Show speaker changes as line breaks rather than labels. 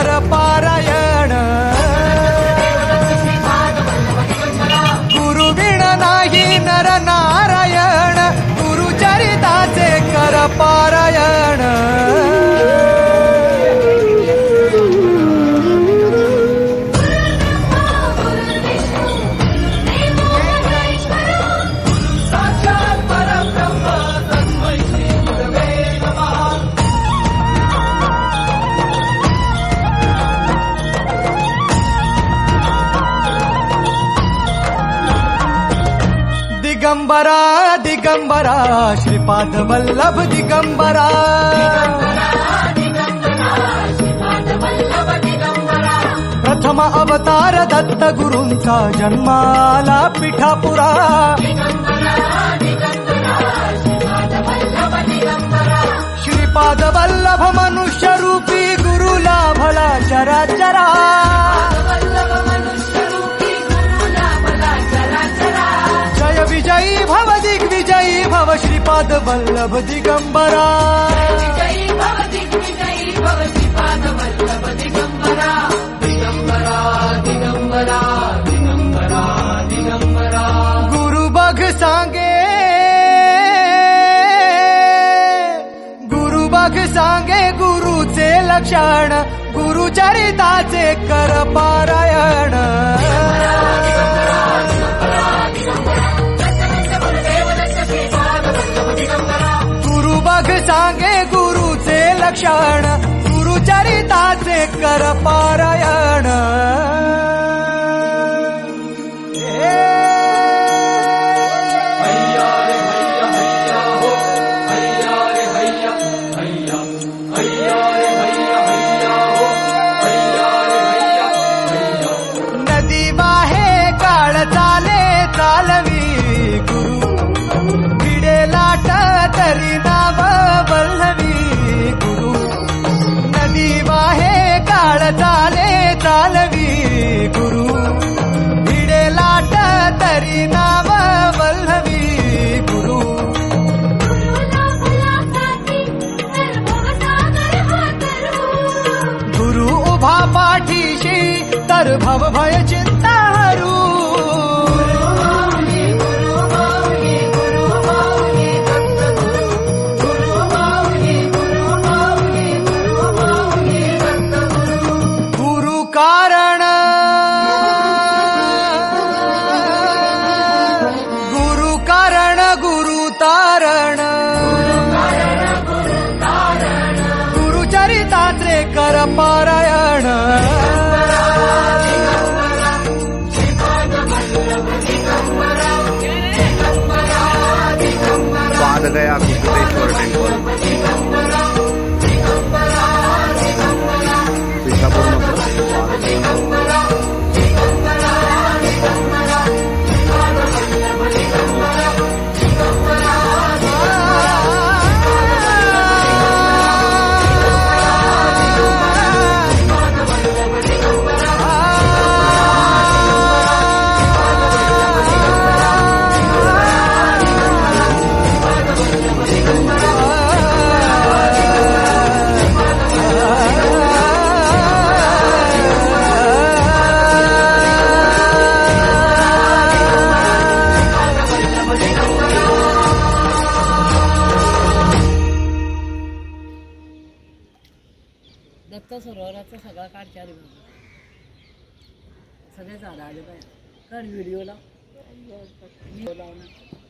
कर पारायण गुरुविण नाही नर नारायण गुरुचरिताचे कर पारायण दिगंबरा दिगंबरा श्रीपाद वल्लभ दिगंबरा प्रथम अवतार दत्त गुरूंचा जन्माला पिठापुरा श्रीपाद वल्लभ मनुष्य रूपी गुरु लाभला चराचरा विजयी भव दिग्विजयी भव श्रीपाद वल्लभ दिगंबरा दिगंबरा दिगंबरा दिगंबरा गुरु बघ सांगे गुरुचे लक्षण गुरुचरिताचे कर पारायण गुरु बघ सांगे गुरुचे लक्षण गुरुचरिताचे कर पारायण नदी वाहे काळ चाले चालवी गुरु भिडे लाट तरी नाव वल्लवी गुरु नदी वाहे काळ चाले चालवी गुरु भिडे लाट तरी नाव वल्लवी गुरु गुरु उभा पाठीशी तर भव भय चिंता हरू गुरु कारण गुरु तारण गुरुचरिताचे कर पारायण
बाध गया कुकुटेश्वर टेम्पल
दत्त सरोवराचा सगळा काढ चार सगळे झाडं आले पाहिजे काढ व्हिडिओ लाव ना